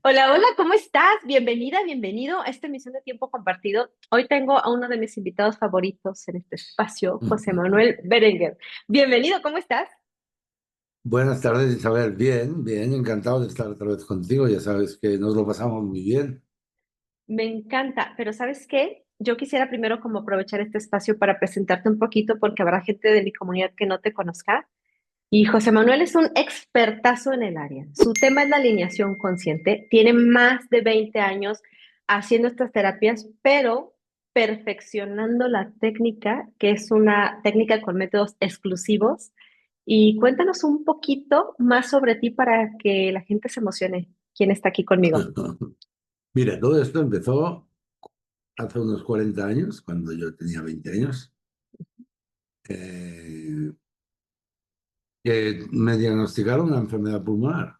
Hola, hola, ¿cómo estás? Bienvenida, bienvenido a esta emisión de Tiempo Compartido. Hoy tengo a uno de mis invitados favoritos en este espacio, José Manuel Berenguer. Bienvenido, ¿cómo estás? Buenas tardes, Isabel. Bien, bien, encantado de estar otra vez contigo. Ya sabes que nos lo pasamos muy bien. Me encanta, pero ¿sabes qué? Yo quisiera primero como aprovechar este espacio para presentarte un poquito porque habrá gente de mi comunidad que no te conozca. Y José Manuel es un expertazo en el área. Su tema es la alineación consciente. Tiene más de 20 años haciendo estas terapias, pero perfeccionando la técnica, que es una técnica con métodos exclusivos. Y cuéntanos un poquito más sobre ti para que la gente se emocione. ¿Quién está aquí conmigo? Mira, todo esto empezó hace unos 40 años, cuando yo tenía 20 años, eh, que me diagnosticaron una enfermedad pulmonar.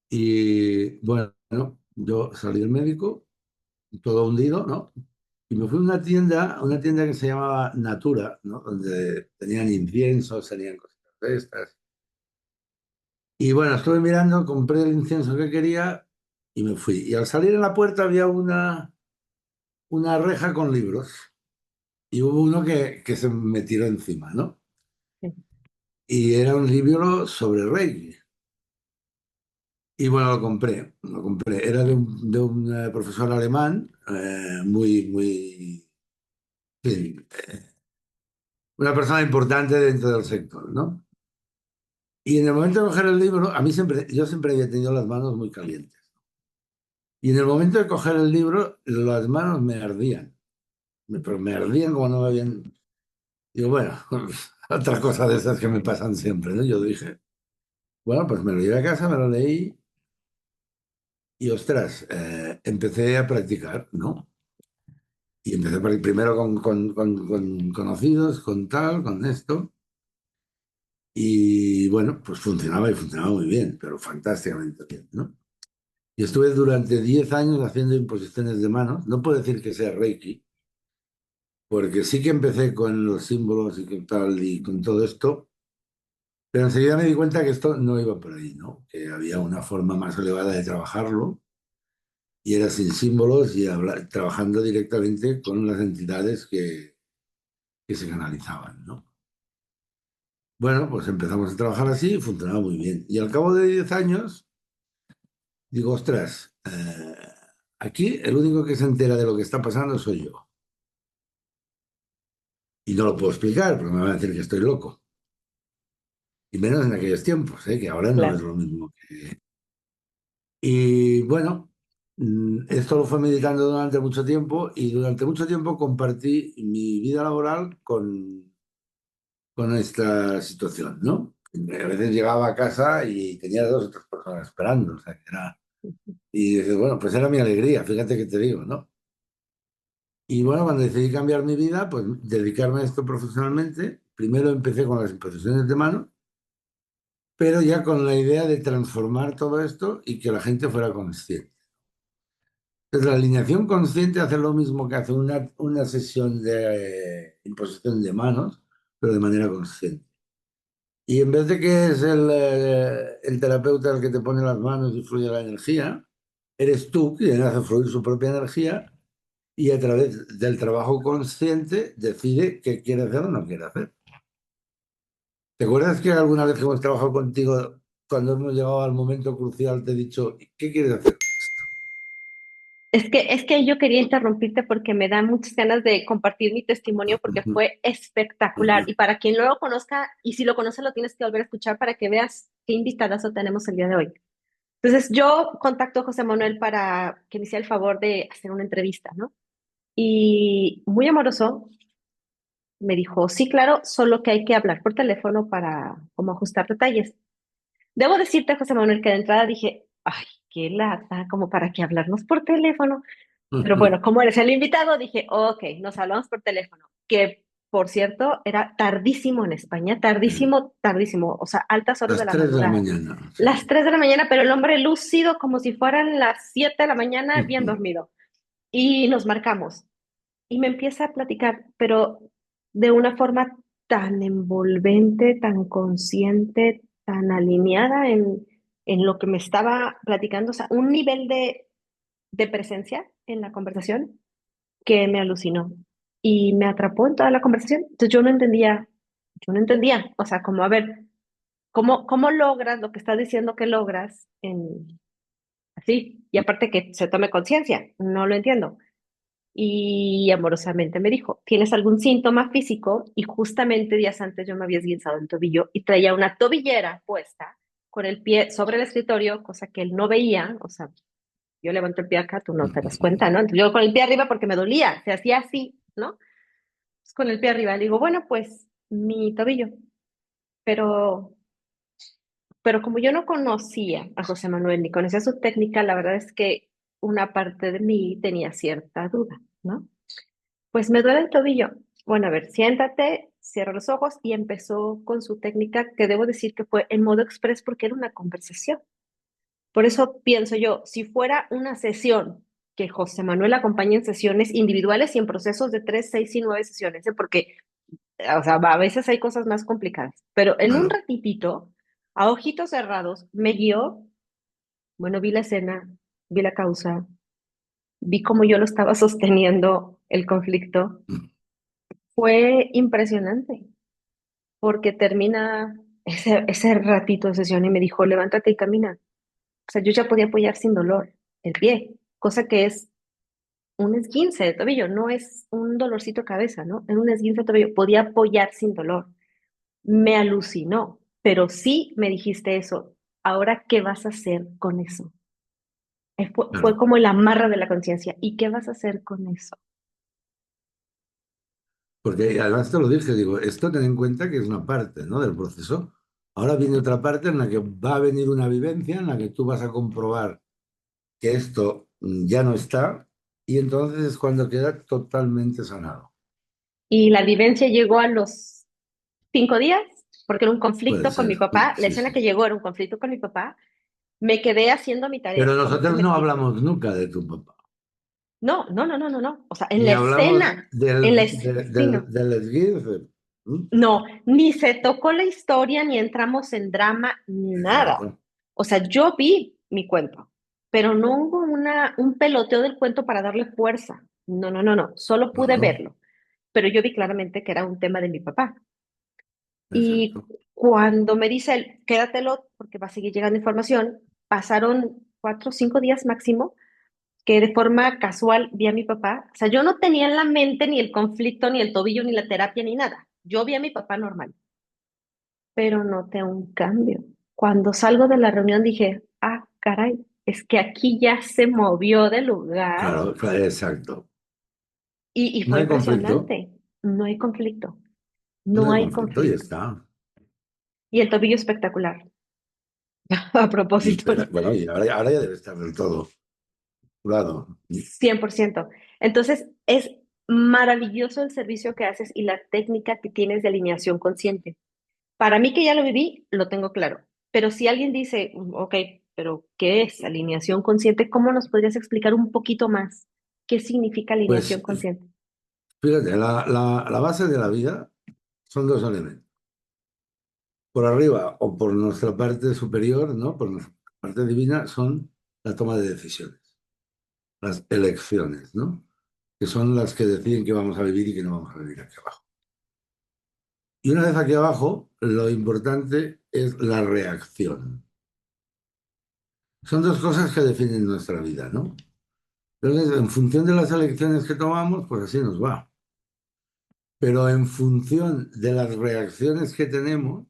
Y bueno, yo salí del médico, todo hundido, ¿no? Y me fui a una tienda que se llamaba Natura, ¿no? Donde tenían inciensos, tenían cositas de estas. Y bueno, estuve mirando, compré el incienso que quería y me fui. Y al salir en la puerta había una reja con libros y hubo uno que se me tiró encima, ¿no? Y era un libro sobre Reiki. Y bueno, lo compré, lo compré. Era de un profesor alemán, muy, sí, una persona importante dentro del sector, ¿no? Y en el momento de coger el libro, yo siempre había tenido las manos muy calientes. Y en el momento de coger el libro, las manos me ardían. Pero me ardían como no me habían... Digo, bueno, otra cosa de esas que me pasan siempre, ¿no? Yo dije, bueno, pues me lo llevé a casa, me lo leí y, ostras, empecé a practicar, ¿no? Y empecé primero con conocidos, con tal, con esto. Y bueno, pues funcionaba y funcionaba muy bien, pero fantásticamente bien, ¿no? Y estuve durante 10 años haciendo imposiciones de manos. No puedo decir que sea Reiki, porque sí que empecé con los símbolos y con tal y con todo esto. Pero enseguida me di cuenta que esto no iba por ahí, ¿no? Que había una forma más elevada de trabajarlo y era sin símbolos y trabajando directamente con las entidades que se canalizaban, ¿no? Bueno, pues empezamos a trabajar así y funcionaba muy bien. Y al cabo de 10 años, digo, ostras, aquí el único que se entera de lo que está pasando soy yo. Y no lo puedo explicar porque me van a decir que estoy loco. Y menos en aquellos tiempos, ¿eh? Que ahora no es Claro. lo mismo. Y bueno, esto lo fue meditando durante mucho tiempo y durante mucho tiempo compartí mi vida laboral con esta situación, ¿no? A veces llegaba a casa y tenía dos o tres personas esperando, o sea, y dices, bueno, pues era mi alegría, fíjate que te digo, ¿no? Y bueno, cuando decidí cambiar mi vida, pues dedicarme a esto profesionalmente, primero empecé con las imposiciones de mano, pero ya con la idea de transformar todo esto y que la gente fuera consciente. Entonces, la alineación consciente hace lo mismo que hace una sesión de imposición de manos, pero de manera consciente. Y en vez de que es el terapeuta el que te pone las manos y fluye la energía, eres tú quien hace fluir su propia energía y a través del trabajo consciente decide qué quiere hacer o no quiere hacer. ¿Te acuerdas que alguna vez que hemos trabajado contigo, cuando hemos llegado al momento crucial, te he dicho, ¿qué quieres hacer? Es que yo quería interrumpirte porque me da muchas ganas de compartir mi testimonio porque fue espectacular. Y para quien no lo conozca, y si lo conoce, lo tienes que volver a escuchar para que veas qué invitadazo tenemos el día de hoy. Entonces, yo contacto a José Manuel para que me hiciera el favor de hacer una entrevista, ¿no? Y muy amoroso me dijo, sí, claro, solo que hay que hablar por teléfono para como ajustar detalles. Debo decirte, José Manuel, que de entrada dije, ay, qué lata, como para que hablarnos por teléfono. Pero bueno, como eres el invitado, dije, ok, nos hablamos por teléfono, que por cierto era tardísimo en España, tardísimo, tardísimo, o sea, altas horas de Las la 3 de la madrugada. mañana, sí. Las 3 de la mañana, pero el hombre lúcido como si fueran las 7 de la mañana, bien dormido. Y nos marcamos. Y me empieza a platicar, pero de una forma tan envolvente, tan consciente, tan alineada en lo que me estaba platicando, o sea, un nivel de presencia en la conversación que me alucinó y me atrapó en toda la conversación. Entonces yo no entendía, o sea, como a ver, ¿cómo logras lo que estás diciendo que logras en así? Y aparte que se tome conciencia, no lo entiendo. Y amorosamente me dijo, ¿tienes algún síntoma físico? Y justamente días antes yo me había esguinzado el tobillo y traía una tobillera puesta con el pie sobre el escritorio, cosa que él no veía, o sea, yo levanto el pie acá, tú no te das cuenta, ¿no? Entonces yo con el pie arriba porque me dolía, se hacía así, ¿no? Pues con el pie arriba, le digo, bueno, pues mi tobillo, pero, pero como yo no conocía a José Manuel ni conocía su técnica, la verdad es que una parte de mí tenía cierta duda, ¿no? Pues me duele el tobillo. Bueno, a ver, siéntate, cierra los ojos y empezó con su técnica que debo decir que fue en modo express porque era una conversación. Por eso pienso yo, si fuera una sesión que José Manuel acompaña en sesiones individuales y en procesos de 3, 6 y 9 sesiones, ¿eh? Porque, o sea, a veces hay cosas más complicadas, pero en un Claro. ratitito, a ojitos cerrados, me guió, bueno, vi la escena, vi la causa, vi cómo yo lo estaba sosteniendo el conflicto. Fue impresionante, porque termina ese ratito de sesión y me dijo, levántate y camina. O sea, yo ya podía apoyar sin dolor el pie, cosa que es un esguince de tobillo, no es un dolorcito de cabeza, ¿no? En un esguince de tobillo podía apoyar sin dolor. Me alucinó, pero sí me dijiste eso. Ahora, ¿qué vas a hacer con eso? Fue Claro. como el amarre de la conciencia. ¿Y qué vas a hacer con eso? Porque además te lo dije, digo, esto ten en cuenta que es una parte, ¿no? Del proceso. Ahora viene otra parte en la que va a venir una vivencia en la que tú vas a comprobar que esto ya no está y entonces es cuando queda totalmente sanado. Y la vivencia llegó a los 5 días, porque era un Puede conflicto con ser, mi papá. La sí, escena sí. que llegó era un conflicto con mi papá. Me quedé haciendo mi tarea, Pero como te nosotros no metí. hablamos nunca de tu papá, No, no, no, no, no, no. O sea, en ni la hablamos escena, en la sí, no. del esguince. ¿Mm? No, ni se tocó la historia, ni entramos en drama, nada. Exacto. O sea, yo vi mi cuento, pero no hubo un peloteo del cuento para darle fuerza. No, no, no, no. Solo No, pude no, verlo. Pero yo vi claramente que era un tema de mi papá. Y exacto. cuando me dice él, quédatelo porque va a seguir llegando información, pasaron 4 o 5 días máximo que de forma casual vi a mi papá. O sea, yo no tenía en la mente ni el conflicto, ni el tobillo, ni la terapia, ni nada. Yo vi a mi papá normal, pero noté un cambio. Cuando salgo de la reunión dije, ah, caray, es que aquí ya se movió de lugar Claro, exacto. y No fue hay conflicto, impresionante. No hay conflicto, no no hay hay conflicto y conflicto. está. Y el tobillo espectacular. A propósito, Bueno, y ahora ya debe estar del todo curado. 100%. Entonces, es maravilloso el servicio que haces y la técnica que tienes de alineación consciente. Para mí que ya lo viví, lo tengo claro. Pero si alguien dice, ok, pero ¿qué es alineación consciente? ¿Cómo nos podrías explicar un poquito más qué significa alineación Pues consciente? fíjate, la base de la vida son dos elementos. Por arriba o por nuestra parte superior, ¿no? Por nuestra parte divina, son la toma de decisiones, las elecciones, ¿no? Que son las que deciden que vamos a vivir y que no vamos a vivir aquí abajo. Y una vez aquí abajo, lo importante es la reacción. Son dos cosas que definen nuestra vida, ¿no? Entonces, en función de las elecciones que tomamos, pues así nos va. Pero en función de las reacciones que tenemos,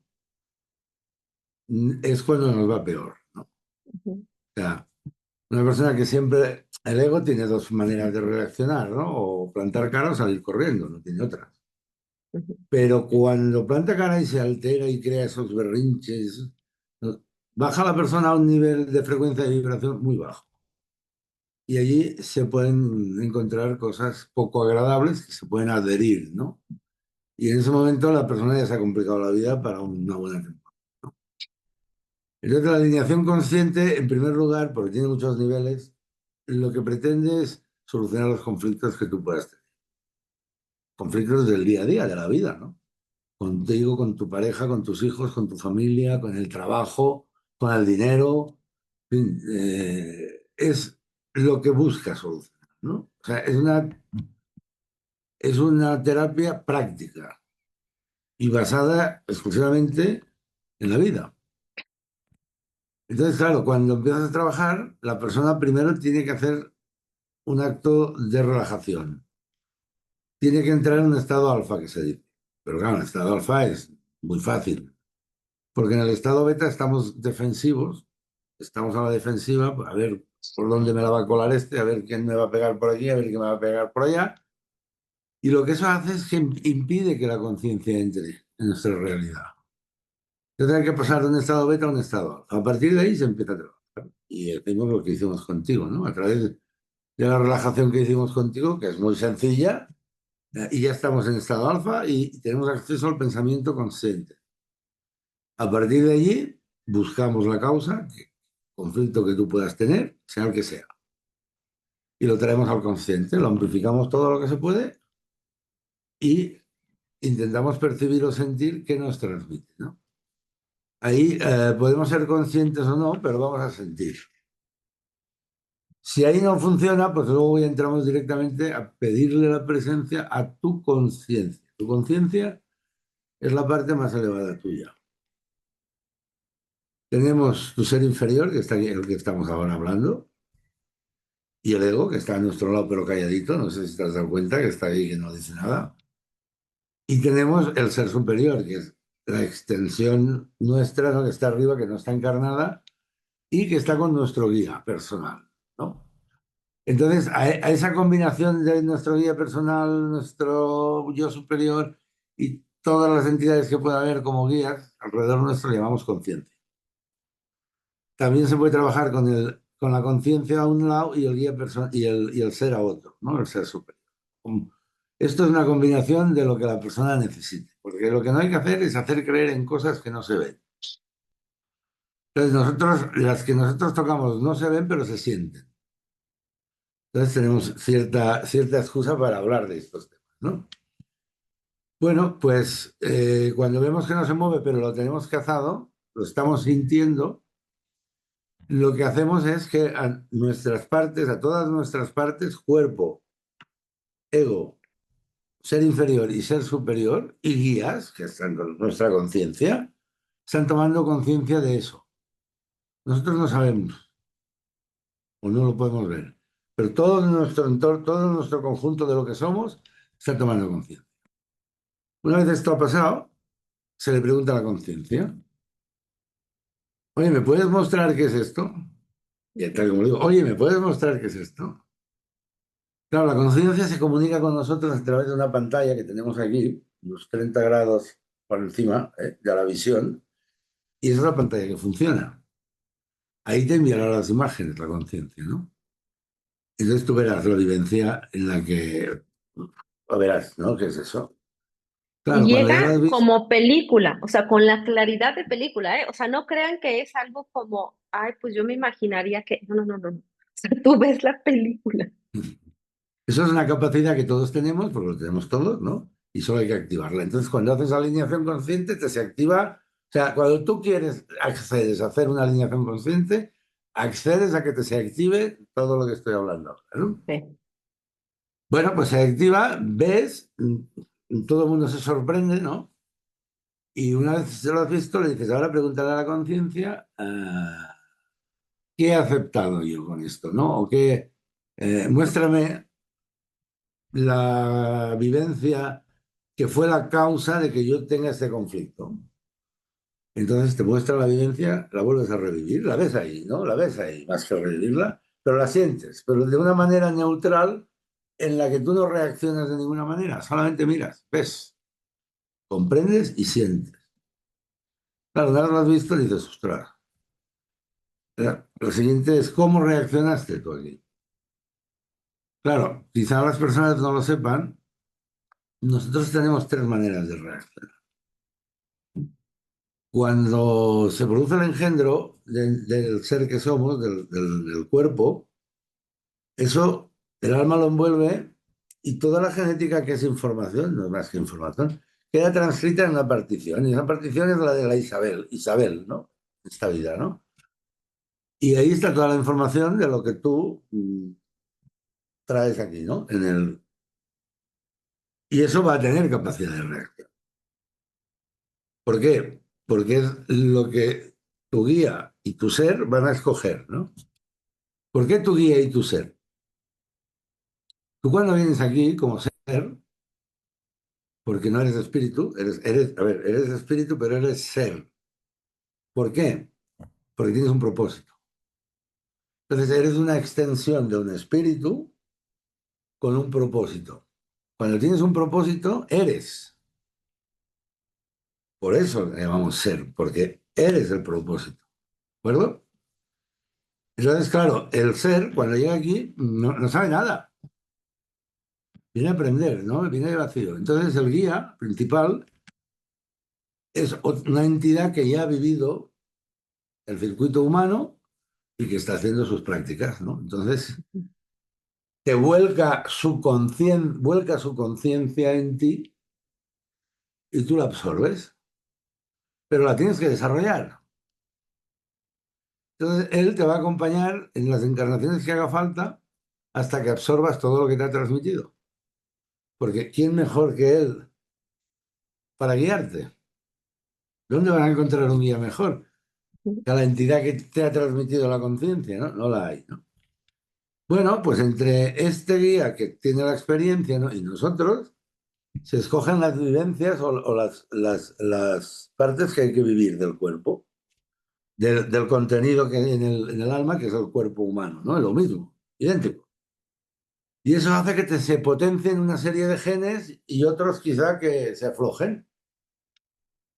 es cuando nos va peor, ¿no? O Ujú, sea, una persona que siempre, el ego tiene dos maneras de reaccionar, ¿no? O plantar cara o salir corriendo, no tiene otra. ujú, Pero cuando planta cara y se altera y crea esos berrinches, ¿no? Baja la persona a un nivel de frecuencia de vibración muy bajo. Y allí se pueden encontrar cosas poco agradables que se pueden adherir, ¿no? Y en ese momento la persona ya se ha complicado la vida para una buena temporada. Entonces, la alineación consciente, en primer lugar, porque tiene muchos niveles, lo que pretende es solucionar los conflictos que tú puedas tener. Conflictos del día a día, de la vida, ¿no? Contigo, con tu pareja, con tus hijos, con tu familia, con el trabajo. con el dinero, en fin, es lo que busca solucionar, ¿no? O sea, es una terapia práctica y basada exclusivamente en la vida. Entonces, claro, cuando empiezas a trabajar, la persona primero tiene que hacer un acto de relajación. Tiene que entrar en un estado alfa, que se dice. Pero claro, el estado alfa es muy fácil, porque en el estado beta estamos defensivos, estamos a la defensiva, a ver por dónde me la va a colar este, a ver quién me va a pegar por aquí, a ver quién me va a pegar por allá. Y lo que eso hace es que impide que la conciencia entre en nuestra realidad. Entonces hay que pasar de un estado beta a un estado alfa. A partir de ahí se empieza a trabajar. Y hacemos lo que hicimos contigo, ¿no? A través de la relajación que hicimos contigo, que es muy sencilla, y ya estamos en estado alfa y tenemos acceso al pensamiento consciente. A partir de allí, buscamos la causa, conflicto que tú puedas tener, sea el que sea, y lo traemos al consciente, lo amplificamos todo lo que se puede y intentamos percibir o sentir qué nos transmite, ¿no? Ahí podemos ser conscientes o no, pero vamos a sentir. Si ahí no funciona, pues luego ya entramos directamente a pedirle la presencia a tu conciencia. Tu conciencia es la parte más elevada tuya. Tenemos tu ser inferior, que está aquí, el que estamos ahora hablando, y el ego, que está a nuestro lado pero calladito, no sé si te has dado cuenta que está ahí, que no dice nada. Y tenemos el ser superior, que es la extensión nuestra, ¿no? Que está arriba, que no está encarnada y que está con nuestro guía personal, ¿no? Entonces, a esa combinación de nuestro guía personal, nuestro yo superior y todas las entidades que pueda haber como guías alrededor nuestro, le llamamos conciencia. También se puede trabajar con la conciencia a un lado y el guía y el ser a otro, ¿no? El ser superior. Esto es una combinación de lo que la persona necesite, porque lo que no hay que hacer es hacer creer en cosas que no se ven. Entonces las que nosotros tocamos no se ven, pero se sienten. Entonces tenemos cierta excusa para hablar de estos temas, ¿no? Bueno, pues cuando vemos que no se mueve, pero lo tenemos cazado, lo estamos sintiendo, lo que hacemos es que a nuestras partes, a todas nuestras partes, cuerpo, ego, ser inferior y ser superior, y guías, que están con nuestra conciencia, están tomando conciencia de eso. Nosotros no sabemos o no lo podemos ver, pero todo nuestro entorno, todo nuestro conjunto de lo que somos, está tomando conciencia. Una vez esto ha pasado, se le pregunta a la conciencia, oye, ¿me puedes mostrar qué es esto? Y tal como digo, oye, ¿me puedes mostrar qué es esto? Claro, la conciencia se comunica con nosotros a través de una pantalla que tenemos aquí, unos 30 grados por encima de la visión, y esa es la pantalla que funciona. Ahí te enviará las imágenes, la conciencia, ¿no? Entonces tú verás la vivencia en la que, o verás, ¿no? ¿Qué es eso? Y Claro, cuando ya lo llega has visto, como película, o sea, con la claridad de película, ¿eh? O sea, no crean que es algo como, ay, pues yo me imaginaría que, no, no, no, no. O sea, tú ves la película. eso es una capacidad que todos tenemos, porque lo tenemos todos, ¿no? Y solo hay que activarla. Entonces, cuando haces alineación consciente, te se activa. O sea, cuando tú quieres accedes a hacer una alineación consciente, accedes a que te se active todo lo que estoy hablando ahora, ¿no? Sí. Bueno, pues se activa, ves, todo el mundo se sorprende, ¿no? Y una vez se lo has visto, le dices, ahora pregúntale a la conciencia, ¿qué he aceptado yo con esto, ¿no? O qué, muéstrame la vivencia que fue la causa de que yo tenga este conflicto. Entonces te muestra la vivencia, la vuelves a revivir, la ves ahí, ¿no? La ves ahí, más que revivirla, pero la sientes, pero de una manera neutral en la que tú no reaccionas de ninguna manera, solamente miras, ves, comprendes y sientes. Claro, una vez lo has visto y dices, ostras, lo siguiente es cómo reaccionaste tú aquí. Claro, quizá las personas no lo sepan, nosotros tenemos tres maneras de reaccionar. Cuando se produce el engendro del ser que somos, del cuerpo, eso el alma lo envuelve y toda la genética que es información, no es más que información, queda transcrita en una partición. Y esa partición es la de la Isabel, ¿no? Esta vida, ¿no? Y ahí está toda la información de lo que tú traes aquí, ¿no? Y eso va a tener capacidad de reacción. ¿Por qué? Porque es lo que tu guía y tu ser van a escoger, ¿no? ¿Por qué tu guía y tu ser? Tú cuando vienes aquí como ser, porque no eres espíritu, a ver, eres espíritu, pero eres ser. ¿Por qué? Porque tienes un propósito. Entonces eres una extensión de un espíritu con un propósito. Cuando tienes un propósito, eres. Por eso le llamamos ser, porque eres el propósito. ¿De acuerdo? Entonces, claro, el ser, cuando llega aquí, no sabe nada. Viene a aprender, ¿no? Viene de vacío. Entonces, el guía principal es una entidad que ya ha vivido el circuito humano y que está haciendo sus prácticas, ¿no? Entonces, te vuelca su conciencia en ti y tú la absorbes, pero la tienes que desarrollar. Entonces, él te va a acompañar en las encarnaciones que haga falta hasta que absorbas todo lo que te ha transmitido. Porque ¿quién mejor que él para guiarte? ¿Dónde van a encontrar un guía mejor que a la entidad que te ha transmitido la conciencia? ¿No? No la hay, ¿no? Bueno, pues entre este guía que tiene la experiencia, ¿no? y nosotros, se escogen las vivencias o las partes que hay que vivir del cuerpo, del contenido que hay en el alma, que es el cuerpo humano, ¿no? Es lo mismo, idéntico. Y eso hace que se potencien una serie de genes y otros quizá que se aflojen.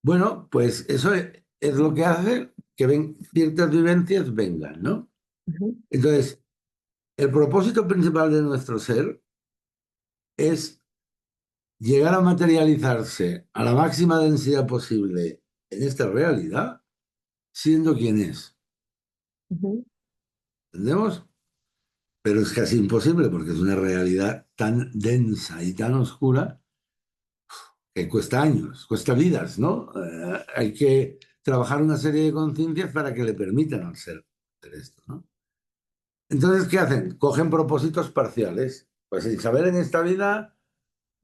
Bueno, pues eso es lo que hace que ciertas vivencias vengan, ¿no? Ujú, Entonces, el propósito principal de nuestro ser es llegar a materializarse a la máxima densidad posible en esta realidad, siendo quien es. ujú. ¿Entendemos? Pero es casi imposible porque es una realidad tan densa y tan oscura que cuesta años, cuesta vidas, ¿no? Hay que trabajar una serie de conciencias para que le permitan al ser hacer esto, ¿no? Entonces, ¿qué hacen? Cogen propósitos parciales. Pues Isabel en esta vida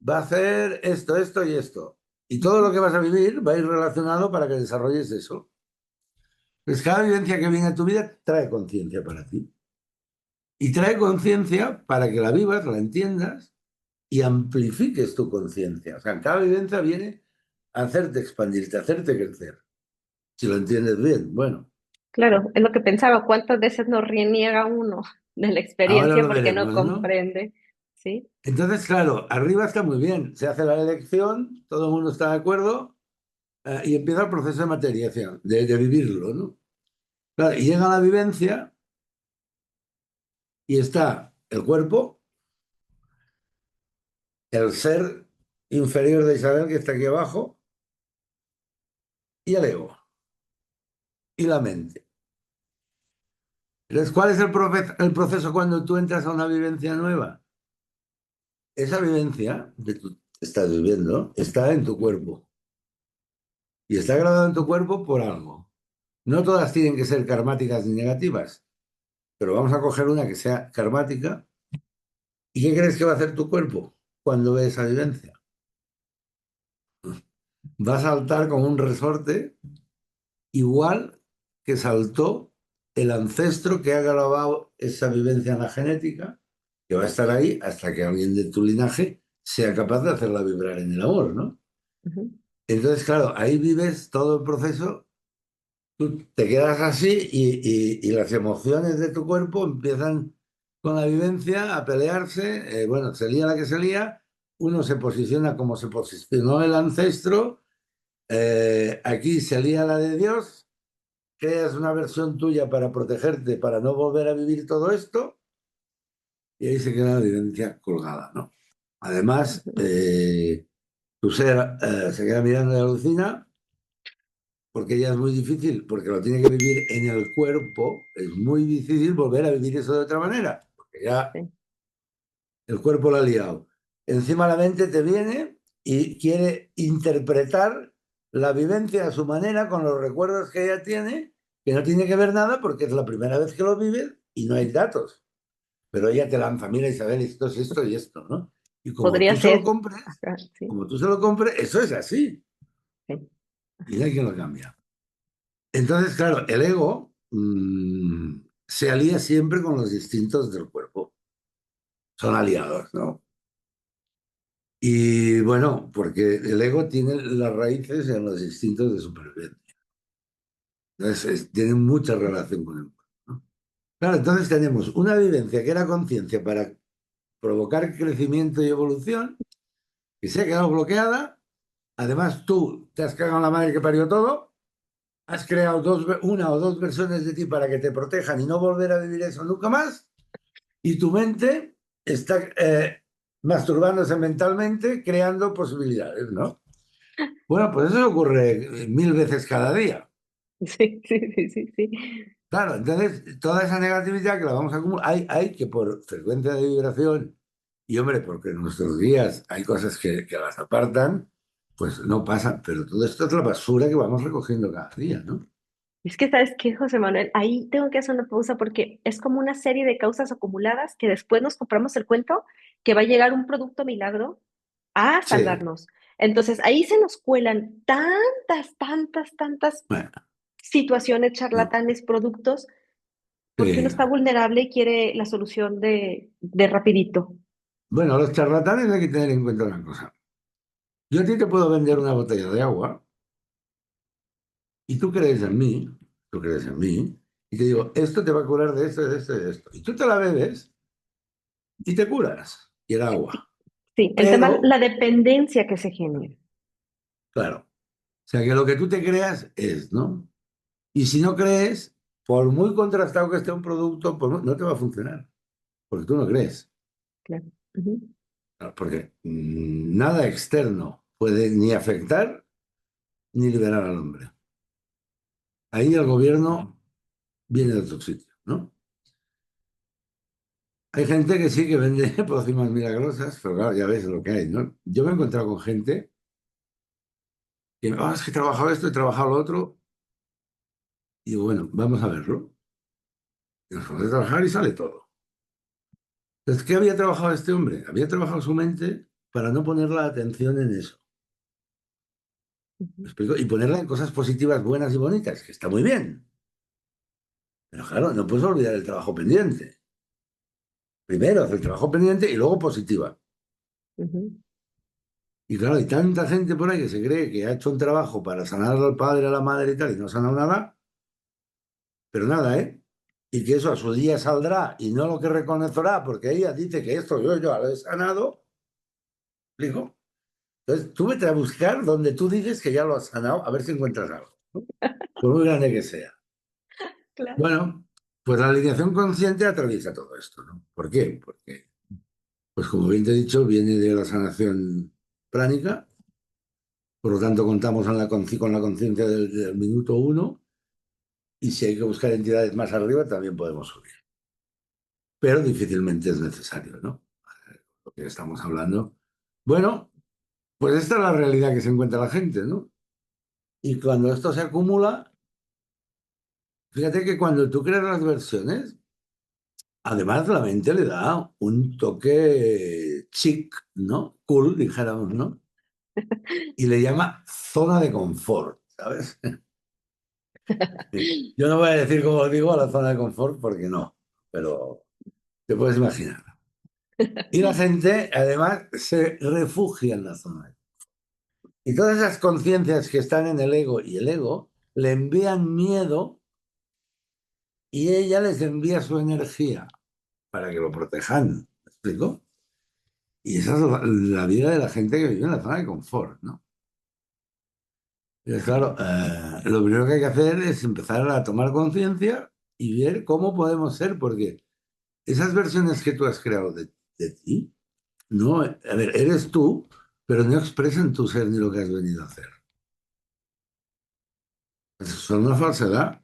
va a hacer esto, esto y esto. Y todo lo que vas a vivir va a ir relacionado para que desarrolles eso. Pues cada vivencia que viene a tu vida trae conciencia para ti. Y trae conciencia para que la vivas, la entiendas y amplifiques tu conciencia. O sea, cada vivencia viene a hacerte expandirte, a hacerte crecer. Si lo entiendes bien, bueno, Claro, es lo que pensaba, ¿cuántas veces nos reniega uno de la ahora experiencia lo porque no veremos, ¿no? comprende? ¿Sí? Entonces, claro, arriba está muy bien. Se hace la elección, todo el mundo está de acuerdo y empieza el proceso de materialización, de vivirlo, ¿no? Claro, y llega la vivencia y está el cuerpo, el ser inferior de Isabel que está aquí abajo y el ego y la mente. Entonces, ¿cuál es el proceso cuando tú entras a una vivencia nueva? Esa vivencia que tú estás viviendo está en tu cuerpo y está grabada en tu cuerpo por algo. No todas tienen que ser karmáticas ni negativas, pero vamos a coger una que sea karmática. ¿Y qué crees que va a hacer tu cuerpo cuando ve esa vivencia? Va a saltar como un resorte, igual que saltó el ancestro que ha grabado esa vivencia en la genética, que va a estar ahí hasta que alguien de tu linaje sea capaz de hacerla vibrar en el amor, ¿no? Ujú. Entonces, claro, ahí vives todo el proceso, tú te quedas así y las emociones de tu cuerpo empiezan con la vivencia a pelearse, bueno, se lía la que se lía, uno se posiciona como se posicionó el ancestro, aquí se lía la de Dios, creas una versión tuya para protegerte, para no volver a vivir todo esto, y ahí se queda la vivencia colgada, ¿no? Además, tu ser se queda mirando y alucina porque ya es muy difícil, porque lo tiene que vivir en el cuerpo, es muy difícil volver a vivir eso de otra manera, porque ya Sí. el cuerpo lo ha liado. Encima la mente te viene y quiere interpretar la vivencia a su manera, con los recuerdos que ella tiene, que no tiene que ver nada porque es la primera vez que lo vives y no hay datos. Pero ella te lanza, mira Isabel, esto es esto y esto, ¿no? Y Podría ser. Ajá, sí, como tú se lo compres, eso es así. sí. Y no hay quien lo cambia. Entonces, claro, el ego se alía siempre con los distintos del cuerpo. Son aliados, ¿no? Y bueno, porque el ego tiene las raíces en los instintos de supervivencia. Entonces, tiene mucha relación con el cuerpo, ¿no? Claro, entonces tenemos una vivencia que era conciencia para provocar crecimiento y evolución, que se ha quedado bloqueada. Además, tú te has cagado en la madre que parió todo, has creado una o dos versiones de ti para que te protejan y no volver a vivir eso nunca más, y tu mente está masturbándose mentalmente, creando posibilidades, ¿no? Bueno, pues eso ocurre 1000 veces cada día. Sí, sí, sí, sí, sí. Claro, entonces toda esa negatividad que la vamos a acumular, hay que por frecuencia de vibración, y hombre, porque en nuestros días hay cosas que las apartan, pues no pasan, pero todo esto es la basura que vamos recogiendo cada día, ¿no? Es que, ¿sabes qué, José Manuel? Ahí tengo que hacer una pausa porque es como una serie de causas acumuladas que después nos compramos el cuento que va a llegar un producto milagro a Sí, salvarnos. Entonces, ahí se nos cuelan tantas, tantas, tantas bueno, situaciones, no, charlatanes, productos, porque uno sí. está vulnerable y quiere la solución de rapidito. Bueno, los charlatanes hay que tener en cuenta una cosa. Yo a ti te puedo vender una botella de agua y tú crees en mí, y te digo, esto te va a curar de esto, de esto y de esto. Y tú te la bebes y te curas, y el agua. Sí, el tema, Pero, la dependencia que se genera. claro, o sea que lo que tú te creas es, ¿no? Y si no crees, por muy contrastado que esté un producto, no te va a funcionar, porque tú no crees. Claro. Ujú, Claro, porque nada externo puede ni afectar ni liberar al hombre. Ahí el gobierno viene de otro sitio, ¿no? Hay gente que sí que vende pócimas milagrosas, pero claro, ya ves lo que hay, ¿no? Yo me he encontrado con gente que, es que he trabajado esto, he trabajado lo otro, y digo, bueno, vamos a verlo. Y nos vamos a trabajar y sale todo. Entonces, ¿qué había trabajado este hombre? Había trabajado su mente para no poner la atención en eso. ¿Me ujú, explico? Y ponerla en cosas positivas, buenas y bonitas, que está muy bien. Pero claro, no puedes olvidar el trabajo pendiente. Primero hacer el trabajo pendiente y luego positiva. ujú, Y claro, hay tanta gente por ahí que se cree que ha hecho un trabajo para sanar al padre, a la madre y tal, y no ha sanado nada, pero nada, ¿eh? Y que eso a su día saldrá y no lo que reconocerá, porque ella dice que esto yo lo he sanado, ¿explico? Entonces, tú vete a buscar donde tú dices que ya lo has sanado, a ver si encuentras algo, ¿no? Por muy grande que sea. claro. Bueno, pues la alineación consciente atraviesa todo esto, ¿no? ¿Por qué? Porque, pues como bien te he dicho, viene de la sanación pránica, por lo tanto contamos con la conciencia del minuto uno, y si hay que buscar entidades más arriba, también podemos subir. Pero difícilmente es necesario, ¿no? Lo que estamos hablando. Bueno, pues esta es la realidad que se encuentra la gente, ¿no? Y cuando esto se acumula, fíjate que cuando tú creas las versiones, además la mente le da un toque chic, ¿no? Cool, dijéramos, ¿no? Y le llama zona de confort, ¿sabes? Yo no voy a decir como digo a la zona de confort porque no, pero te puedes imaginar. Y la gente, además, se refugia en la zona. Y todas esas conciencias que están en el ego y el ego le envían miedo y ella les envía su energía para que lo protejan. ¿Me explico? Y esa es la vida de la gente que vive en la zona de confort, ¿no? Y claro, lo primero que hay que hacer es empezar a tomar conciencia y ver cómo podemos ser, porque esas versiones que tú has creado de ti, no, a ver, eres tú, pero no expresan tu ser ni lo que has venido a hacer. Son una falsedad.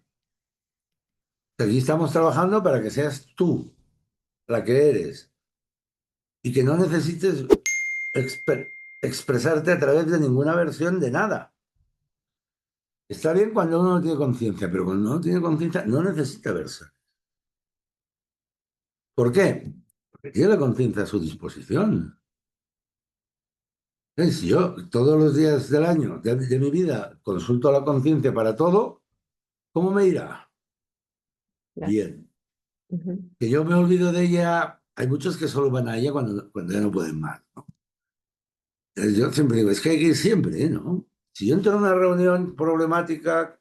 Aquí estamos trabajando para que seas tú la que eres y que no necesites expresarte a través de ninguna versión de nada. Está bien cuando uno no tiene conciencia, pero cuando uno no tiene conciencia no necesita verse. ¿Por qué? Porque tiene la conciencia a su disposición. Si yo todos los días del año de mi vida consulto a la conciencia para todo, ¿cómo me irá? Claro. Bien. Ujú. Que yo me olvido de ella, hay muchos que solo van a ella cuando ya no pueden más, ¿no? Yo siempre digo, es que hay que ir siempre, ¿no? Si yo entro en una reunión problemática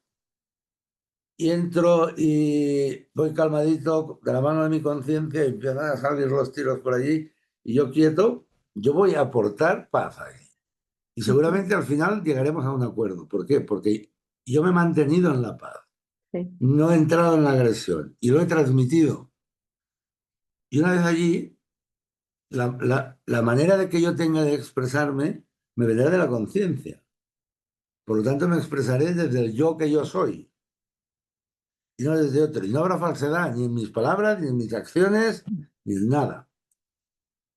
y entro y voy calmadito de la mano de mi conciencia y empiezan a salir los tiros por allí y yo quieto, yo voy a aportar paz ahí. Y Ujú. seguramente al final llegaremos a un acuerdo. ¿Por qué? Porque yo me he mantenido en la paz, Sí. no he entrado en la agresión y lo he transmitido. Y una vez allí, la manera de que yo tenga de expresarme me vendrá de la conciencia. Por lo tanto, me expresaré desde el yo que yo soy y no desde otro. Y no habrá falsedad ni en mis palabras, ni en mis acciones, ni en nada.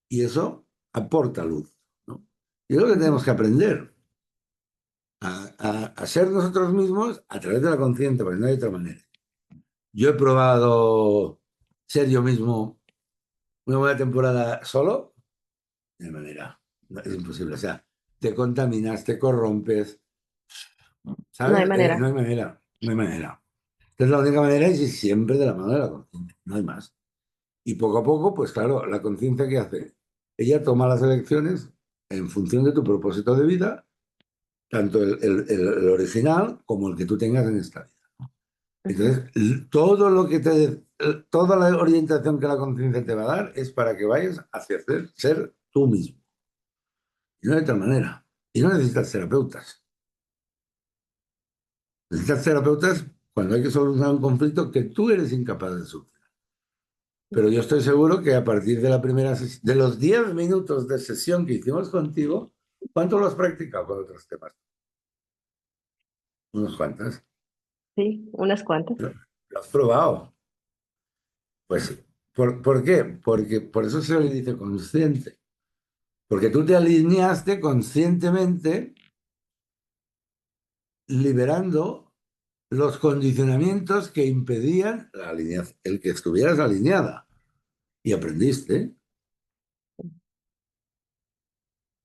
Y eso aporta luz, ¿no? Y es lo que Ujú. tenemos que aprender, a ser nosotros mismos a través de la conciencia, porque no hay otra manera. Yo he probado ser yo mismo una buena temporada solo, de manera. No, es imposible. O sea, te contaminas, te corrompes, No hay ¿sabes? No manera. hay manera, no hay manera. Entonces la única manera es ir siempre de la mano de la conciencia, no hay más. Y poco a poco, pues claro, la conciencia ¿qué hace? Ella toma las elecciones en función de tu propósito de vida, tanto el original como el que tú tengas en esta vida. Ujú. Entonces, todo lo que toda la orientación que la conciencia te va a dar es para que vayas hacia ser tú mismo. Y no de otra manera. Y no necesitas terapeutas. Necesitas terapeutas cuando hay que solucionar un conflicto que tú eres incapaz de solucionar. Pero yo estoy seguro que a partir de la de los 10 minutos de sesión que hicimos contigo, ¿cuánto lo has practicado con otros temas? Unos cuantos. Sí, unas cuantas. Lo has probado. Pues, ¿por qué? Porque por eso se le dice consciente. Porque tú te alineaste conscientemente liberando los condicionamientos que impedían el que estuvieras alineada. Y aprendiste.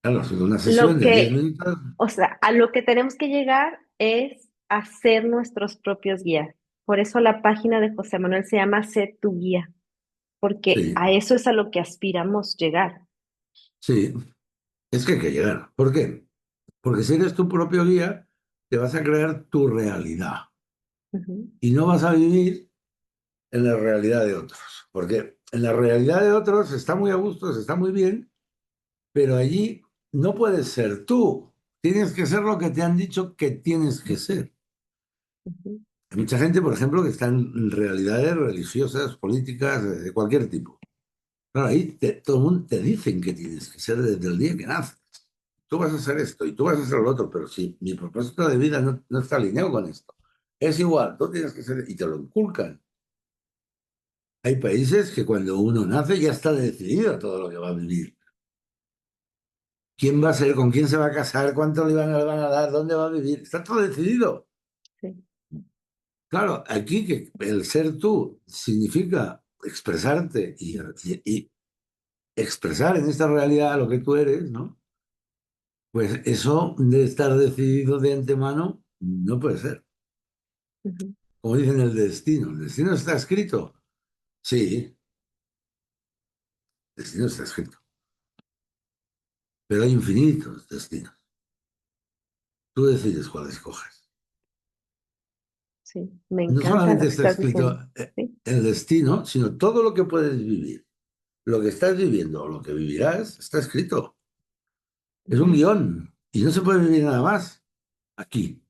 Claro, ha sido una Lo sesión de 10 que, minutos. o sea, a lo que tenemos que llegar es a ser nuestros propios guías. Por eso la página de José Manuel se llama Sé tu guía, porque Sí, a eso es a lo que aspiramos llegar. sí. Es que hay que llegar. ¿Por qué? Porque si eres tu propio guía, te vas a crear tu realidad. Ujú. Y no vas a vivir en la realidad de otros. Porque en la realidad de otros está muy a gusto, está muy bien, pero allí no puedes ser tú. Tienes que ser lo que te han dicho que tienes que ser. Ujú. Hay mucha gente, por ejemplo, que está en realidades religiosas, políticas, de cualquier tipo. Claro, ahí todo el mundo te dicen que tienes que ser desde el día que naces. Tú vas a hacer esto y tú vas a hacer lo otro, pero si mi propósito de vida no está alineado con esto, es igual, tú tienes que ser, y te lo inculcan. Hay países que cuando uno nace ya está decidido todo lo que va a vivir. ¿Quién va a ser? ¿Con quién se va a casar? ¿Cuánto le van a dar? ¿Dónde va a vivir? Está todo decidido. Sí. Claro, aquí que el ser tú significa expresarte y expresar en esta realidad lo que tú eres, ¿no? Pues eso de estar decidido de antemano no puede ser. Ujú. Como dicen el destino está escrito. Sí, el destino está escrito, pero hay infinitos destinos. Tú decides cuál escoges. Sí, me No encanta lo solamente que está estás diciendo. escrito Sí. el destino, sino todo lo que puedes vivir. Lo que estás viviendo o lo que vivirás está escrito. Es un Ujú. guión y no se puede vivir nada más aquí.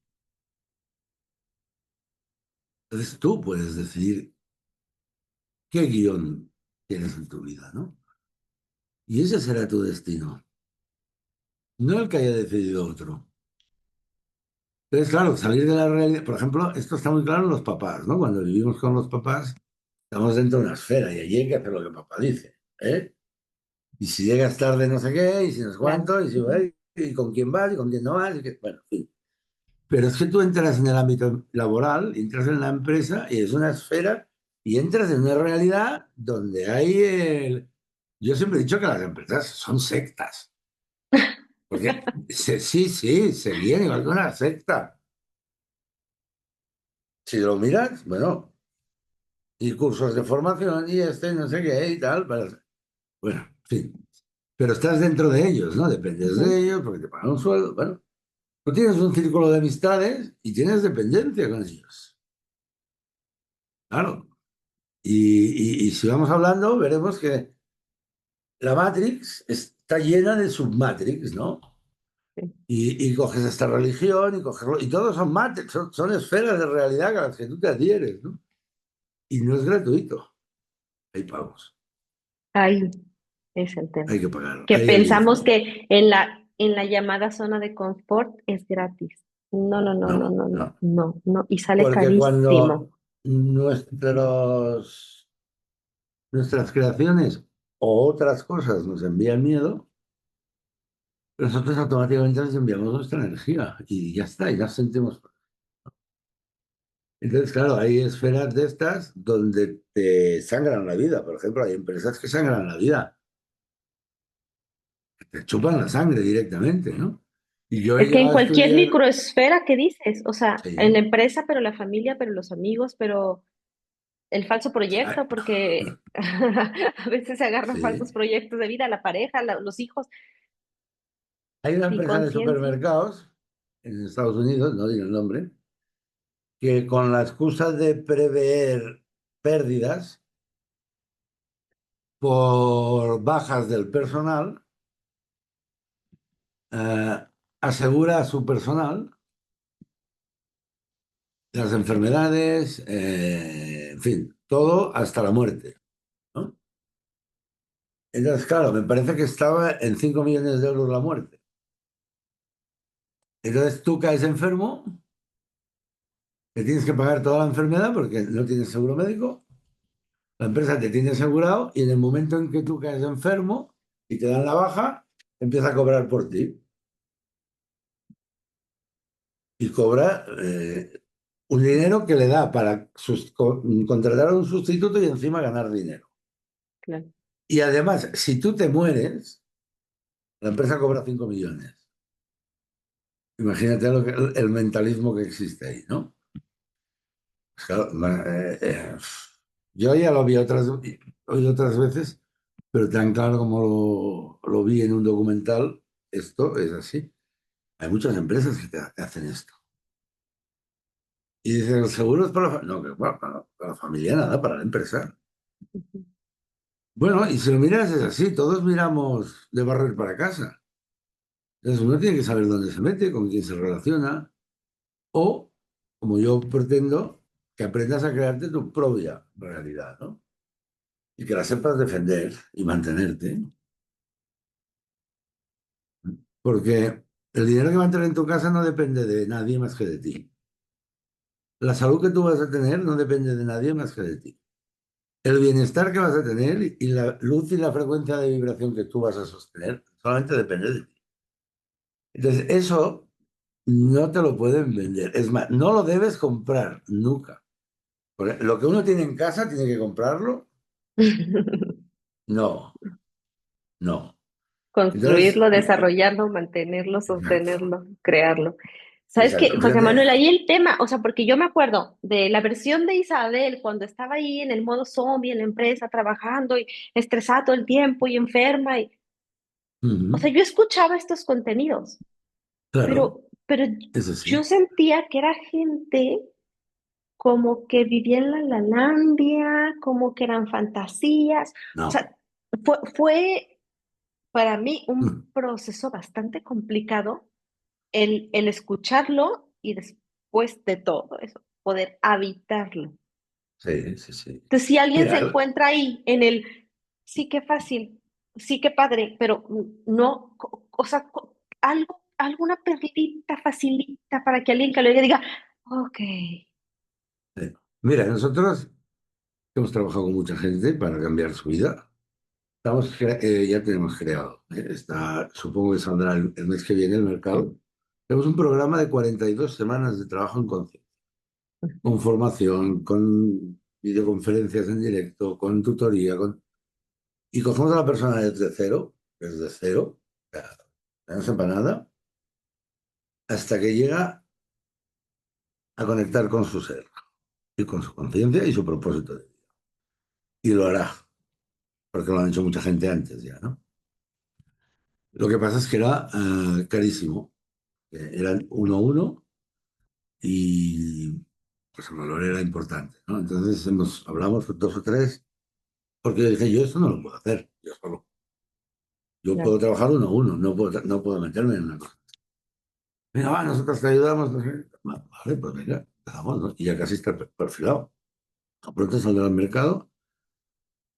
Entonces tú puedes decidir qué guión tienes en tu vida, ¿no? Y ese será tu destino, no el que haya decidido otro. Entonces, claro, salir de la realidad, por ejemplo, esto está muy claro en los papás, ¿no? Cuando vivimos con los papás, estamos dentro de una esfera y allí hay que hacer lo que papá dice, ¿eh? Y si llegas tarde no sé qué, y si no sé Claro. cuánto, y si Ujú. y con quién vas, y con quién no vas, bueno, en fin. Pero es que tú entras en el ámbito laboral, entras en la empresa y es una esfera y entras en una realidad donde hay el... Yo siempre he dicho que las empresas son sectas, porque sí, sí, se guían igual que una secta. Si lo miras, bueno, y cursos de formación y no sé qué y tal, bueno, en fin. Pero estás dentro de ellos, ¿no? Dependes Ujú. de ellos porque te pagan un sueldo. Bueno, tú tienes un círculo de amistades y tienes dependencia con ellos. Claro. Y si vamos hablando, veremos que la Matrix está llena de submatrix, ¿no? Sí. Y coges esta religión y todos son matrix, son esferas de realidad a las que tú te adhieres, ¿no? Y no es gratuito, hay pagos, Ahí es el tema. hay que pagar, Que hay el pensamos ínfimo. que en la llamada zona de confort es gratis. No, no, no, no, No, no, no, no. no, no. Y sale Porque cuando carísimo. nuestras creaciones o otras cosas nos envían miedo, nosotros automáticamente les enviamos nuestra energía y ya está, y ya sentimos. Entonces, claro, hay esferas de estas donde te sangran la vida. Por ejemplo, hay empresas que sangran la vida, que te chupan la sangre directamente, ¿no? Y yo he Es que en llegado a cualquier estudiar, microesfera que dices, o sea, en la sí, empresa, pero la familia, pero los amigos, pero el falso hay, proyecto, porque a veces se agarran falsos sí. proyectos de vida, la pareja, los hijos, Hay una sin empresa de conciencia. supermercados en Estados Unidos, no digo el nombre, que con la excusa de prever pérdidas por bajas del personal, eh, asegura a su personal las enfermedades, en fin, todo hasta la muerte, ¿no? Entonces, claro, me parece que estaba en 5 millones de euros la muerte. Entonces tú caes enfermo, te tienes que pagar toda la enfermedad porque no tienes seguro médico, la empresa te tiene asegurado y en el momento en que tú caes enfermo y te dan la baja, empieza a cobrar por ti. Y cobra un dinero que le da para contratar a un sustituto y encima ganar dinero. Claro. Y además, si tú te mueres, la empresa cobra 5 millones. Imagínate el mentalismo que existe ahí, ¿no? Pues claro, yo ya lo vi oído otras veces, pero tan claro como lo vi en un documental, esto es así. Hay muchas empresas que te hacen esto. Y dicen, ¿el seguro es para la familia? No, que bueno, para la familia nada, para la empresa. Ujú. Bueno, y si lo miras es así, todos miramos de barrer para casa. Entonces uno tiene que saber dónde se mete, con quién se relaciona, o, como yo pretendo, que aprendas a crearte tu propia realidad, ¿no? Y que la sepas defender y mantenerte. Porque el dinero que va a entrar en tu casa no depende de nadie más que de ti. La salud que tú vas a tener no depende de nadie más que de ti. El bienestar que vas a tener y la luz y la frecuencia de vibración que tú vas a sostener solamente depende de ti. Entonces, eso no te lo pueden vender. Es más, no lo debes comprar nunca. Lo que uno tiene en casa, tiene que comprarlo. No, no. Entonces, Construirlo, desarrollarlo, mantenerlo, exacto, sostenerlo, crearlo. ¿Sabes qué, exacto. José Fíjate. Manuel? Ahí el tema, o sea, porque yo me acuerdo de la versión de Isabel cuando estaba ahí en el modo zombie en la empresa trabajando y estresada todo el tiempo y enferma y, o Ujú, sea, yo escuchaba estos contenidos, claro, pero eso yo sí. sentía que era gente como que vivía en la Lalandia, como que eran fantasías, o No. sea, fue para mí un proceso bastante complicado el escucharlo y después de todo eso, poder habitarlo. Sí, sí, sí. Entonces, si alguien se Mira, encuentra ahí en el, sí que fácil, sí que padre, pero no, o sea, algo, alguna perlita facilita para que alguien que lo oiga diga, ok. mira, nosotros hemos trabajado con mucha gente para cambiar su vida. Ya tenemos creado. Está, supongo que saldrá el mes que viene el mercado. Tenemos un programa de 42 semanas de trabajo en conciencia, Ujú. con formación, con videoconferencias en directo, con tutoría, y cogemos a la persona desde cero, o sea, no sepa nada, hasta que llega a conectar con su ser y con su conciencia y su propósito de vida. Y lo hará, porque lo han hecho mucha gente antes ya, ¿no? Lo que pasa es que era carísimo. Eran uno a uno y pues el valor era importante, ¿no? Entonces hablamos dos o tres, porque yo dije, yo esto no lo puedo hacer, yo solo. Yo Claro, puedo trabajar uno a uno, no puedo meterme en una cosa. Venga, va, nosotros te ayudamos. No sé. Vale, pues venga, empezamos, ¿no? Y ya casi está perfilado. A pronto saldrá al mercado.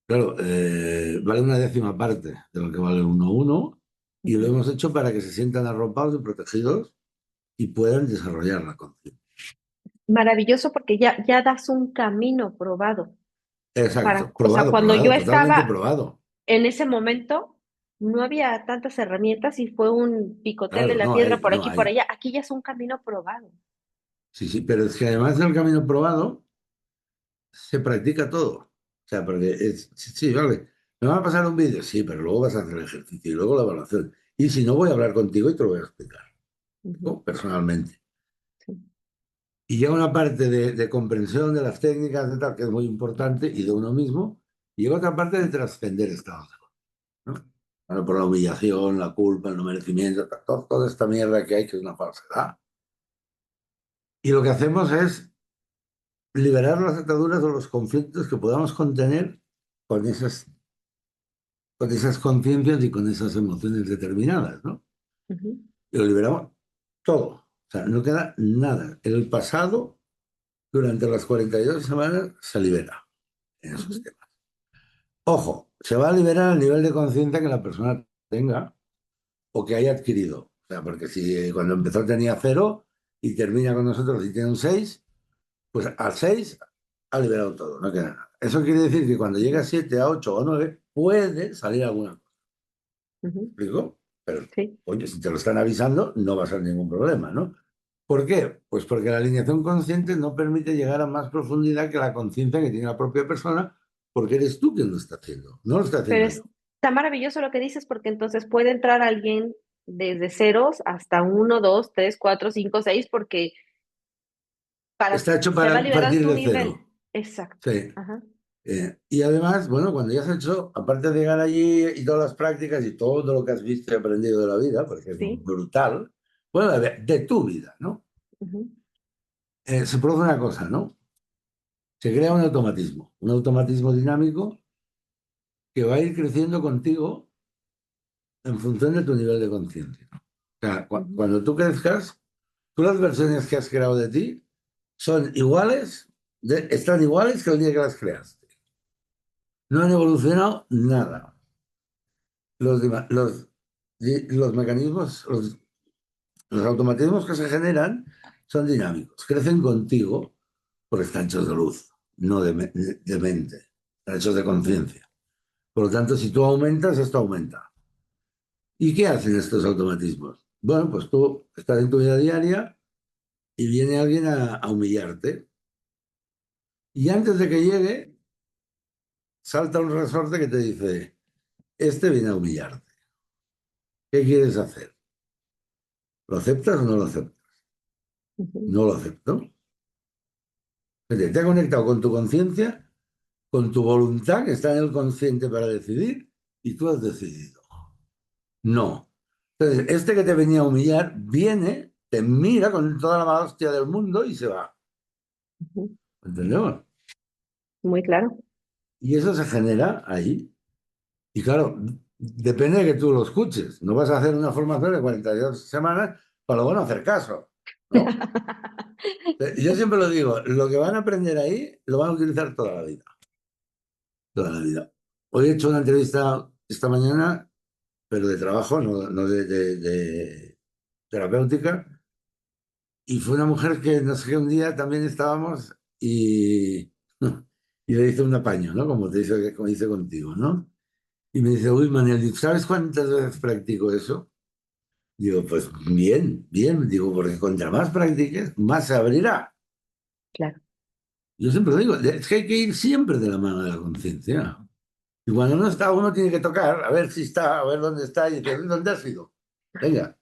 Claro, vale una décima parte de lo que vale uno a uno y lo ujú. hemos hecho para que se sientan arropados y protegidos y puedan desarrollar la conciencia. Maravilloso porque ya das un camino probado Exacto, o sea, probado, cuando yo probado, totalmente estaba probado. en ese momento, no había tantas herramientas y fue un picoteo de Claro, la no piedra hay, por no aquí y por hay. allá. Aquí ya es un camino probado. Sí, sí, pero es que además del camino probado, se practica todo. O sea, porque sí, sí, vale, me va a pasar un vídeo, sí, pero luego vas a hacer el ejercicio y luego la evaluación. Y si no, voy a hablar contigo y te lo voy a explicar, Ujú, ¿no? Personalmente. sí. Y llega una parte de comprensión de las técnicas de tal, que es muy importante, y de uno mismo, y llega otra parte de trascender estados de cosas, ¿no? Bueno, por la humillación, la culpa, el no merecimiento, toda esta mierda que hay, que es una falsedad. Y lo que hacemos es liberar las ataduras o los conflictos que podamos contener con esas conciencias y con esas emociones determinadas, ¿no? Ujú, Y lo liberamos todo. O sea, no queda nada. El pasado, durante las 42 semanas, se libera en esos ujú. temas. Ojo, se va a liberar el nivel de conciencia que la persona tenga o que haya adquirido. O sea, porque si cuando empezó tenía cero y termina con nosotros y tiene un 6, pues al 6 ha liberado todo, no queda nada. Eso quiere decir que cuando llega a 7, a 8 o 9 puede salir alguna cosa. Ujú, ¿Me explico? Pero, sí, oye, si te lo están avisando, no va a ser ningún problema, ¿no? ¿Por qué? Pues porque la alineación consciente no permite llegar a más profundidad que la conciencia que tiene la propia persona, porque eres tú quien lo está haciendo, no lo está pero haciendo yo. está maravilloso lo que dices porque entonces puede entrar alguien desde ceros hasta uno, dos, tres, cuatro, cinco, seis, porque Está hecho se va para liberando partir tu de nivel. cero. Exacto. Sí. Ajá, Y además, bueno, cuando ya has hecho, aparte de llegar allí y todas las prácticas y todo lo que has visto y aprendido de la vida, porque es sí. brutal, bueno, de tu vida, ¿no? Ujú, Se produce una cosa, ¿no? Se crea un automatismo dinámico que va a ir creciendo contigo en función de tu nivel de conciencia. O sea, ujú, cuando tú crezcas, tú las versiones que has creado de ti son iguales, están iguales que el día que las creaste. No han evolucionado nada. Los mecanismos, los automatismos que se generan son dinámicos, crecen contigo porque están hechos de luz, no de mente, están hechos de conciencia. Por lo tanto, si tú aumentas, esto aumenta. ¿Y qué hacen estos automatismos? Bueno, pues tú estás en tu vida diaria y viene alguien a humillarte. Y antes de que llegue, salta un resorte que te dice, este viene a humillarte. ¿Qué quieres hacer? ¿Lo aceptas o no lo aceptas? ujú, No lo acepto. Te ha conectado con tu conciencia, con tu voluntad, que está en el consciente para decidir, y tú has decidido. No. Entonces, este que te venía a humillar viene, te mira con toda la mala hostia del mundo y se va. ujú. ¿Entendemos? Muy claro. Y eso se genera ahí. Y claro, depende de que tú lo escuches. No vas a hacer una formación de 42 semanas para luego no hacer caso, ¿no? Yo siempre lo digo, lo que van a aprender ahí lo van a utilizar toda la vida. Toda la vida. Hoy he hecho una entrevista esta mañana, pero de trabajo, no de terapéutica, y fue una mujer que no sé qué un día también estábamos y le hice un apaño, ¿no? Como hice contigo, ¿no? Y me dice, uy, Manel, ¿sabes cuántas veces practico eso? Digo, pues bien, bien, digo, porque contra más practiques, más se abrirá. Claro. Yo siempre lo digo, es que hay que ir siempre de la mano de la conciencia. Y cuando no está, uno tiene que tocar, a ver si está, a ver dónde está, y decir, ¿dónde has ido? Venga,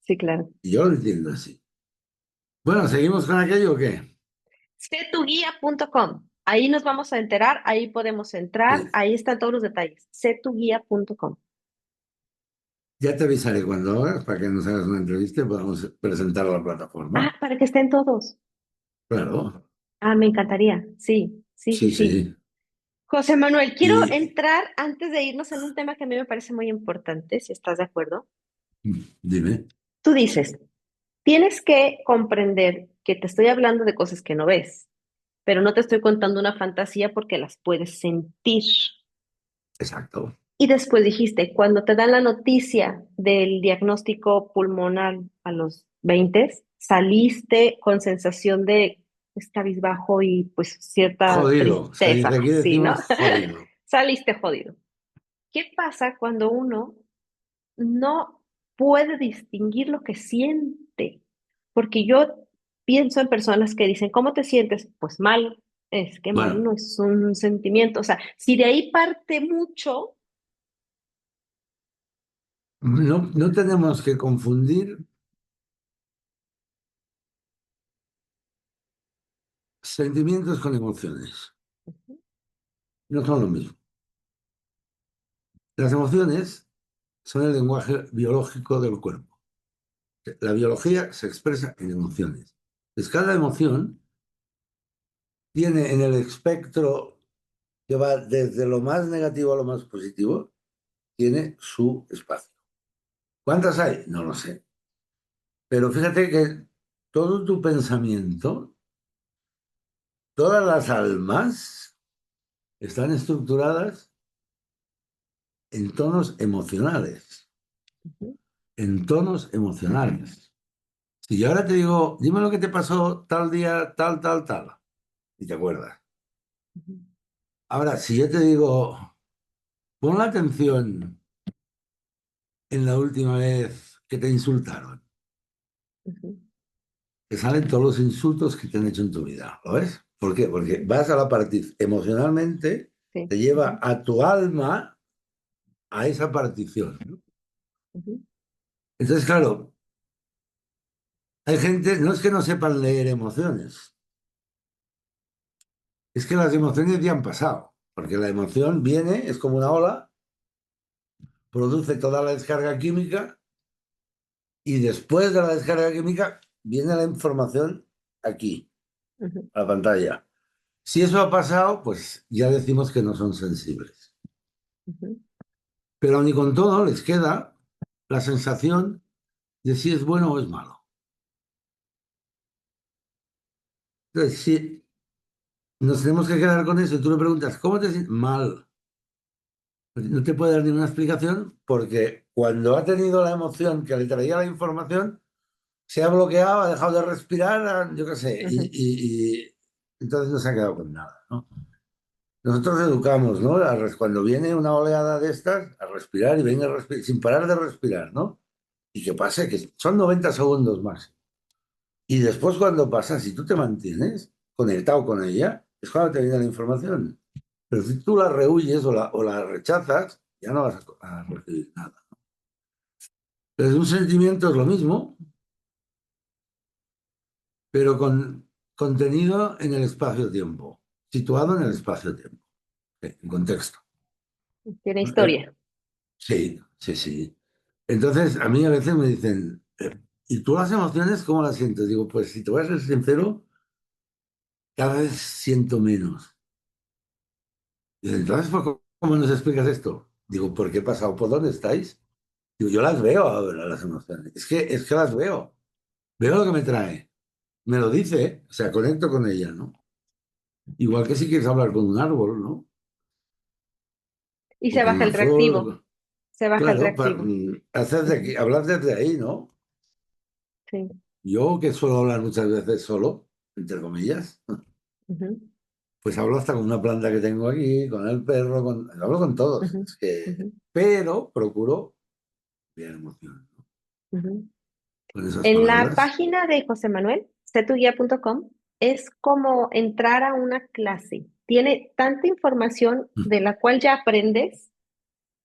Sí, claro. y yo lo entiendo así. Bueno, ¿seguimos con aquello o qué? Setuguía.com. Ahí nos vamos a enterar, ahí podemos entrar, Sí. ahí están todos los detalles. Setuguía.com. Ya te avisaré cuando hagas para que nos hagas una entrevista y podamos presentar la Ah, plataforma. para que estén todos. Claro, Ah, me encantaría. Sí, sí, sí, sí, sí. sí. José Manuel, quiero Y entrar antes de irnos en un tema que a mí me parece muy importante, si estás de acuerdo. dime. Tú dices, tienes que comprender que te estoy hablando de cosas que no ves, pero no te estoy contando una fantasía porque las puedes sentir. Exacto. Y después dijiste, cuando te dan la noticia del diagnóstico pulmonar a los 20, saliste con sensación de cabizbajo y pues cierta Jodido. tristeza, Aquí ¿sí, no? decimos jodido. Saliste jodido. ¿Qué pasa cuando uno no puede distinguir lo que siente? Porque yo pienso en personas que dicen, ¿cómo te sientes? Pues mal. Es que mal Bueno, no es un sentimiento. O sea, si de ahí parte mucho. no tenemos que confundir sentimientos con emociones. No son lo mismo. Las emociones son el lenguaje biológico del cuerpo. La biología se expresa en emociones. Pues cada emoción tiene en el espectro que va desde lo más negativo a lo más positivo, tiene su espacio. ¿Cuántas hay? No lo sé. Pero fíjate que todo tu pensamiento, todas las almas están estructuradas en tonos emocionales, Ujú, en tonos emocionales. Si yo ahora te digo, dime lo que te pasó tal día, tal, tal, tal, y te acuerdas. ujú, Ahora, si yo te digo, pon la atención en la última vez que te insultaron, ujú. te salen todos los insultos que te han hecho en tu vida, ¿lo ves? ¿Por qué? Porque vas a la partición, emocionalmente Sí. te lleva Ujú, a tu alma a esa partición, ¿no? ujú, Entonces, claro, hay gente, no es que no sepan leer emociones, es que las emociones ya han pasado, porque la emoción viene, es como una ola, produce toda la descarga química y después de la descarga química viene la información aquí, ujú, a la pantalla. Si eso ha pasado, pues ya decimos que no son sensibles. ujú, Pero ni con todo les queda la sensación de si es bueno o es malo. Entonces, si nos tenemos que quedar con eso y tú le preguntas, ¿cómo te sientes? Mal. No te puede dar ninguna explicación porque cuando ha tenido la emoción que le traía la información, se ha bloqueado, ha dejado de respirar, yo qué sé, ujú, y entonces no se ha quedado con nada, ¿no? Nosotros educamos, ¿no? Cuando viene una oleada de estas, a respirar y venga a respirar, sin parar de respirar, ¿no? Y que pase, que son 90 segundos más. Y después cuando pasa, si tú te mantienes conectado con ella, es cuando te viene la información. Pero si tú la rehuyes o la rechazas, ya no vas a recibir nada. Entonces un sentimiento es lo mismo, pero con contenido en el espacio-tiempo, situado en el ujú. espacio-tiempo, en contexto. Tiene Eh, historia. sí, sí, sí. Entonces a mí a veces me dicen, ¿y tú las emociones cómo las sientes? Digo, pues si te voy a ser sincero, cada vez siento menos. Y entonces, ¿cómo nos explicas esto? Digo, ¿por qué he pasado? ¿Por dónde estáis? Digo, yo las veo ahora, las emociones. Es que las veo. Veo lo que me trae. Me lo dice, o sea, conecto con ella, ¿no? Igual que si quieres hablar con un árbol, ¿no? Y O se con baja una el flor. reactivo. Se baja el Claro, reactivo. hacer de aquí, Ujú, hablar desde ahí, ¿no? sí. Yo que suelo hablar muchas veces solo, entre comillas, Ujú, pues hablo hasta con una planta que tengo aquí, con el perro, hablo con todos. ujú, Es que, ujú. pero procuro bien emociones. Ujú. con esas En la palabras. página de José Manuel, setuguía.com, es como entrar a una clase. Tiene tanta información de la cual ya aprendes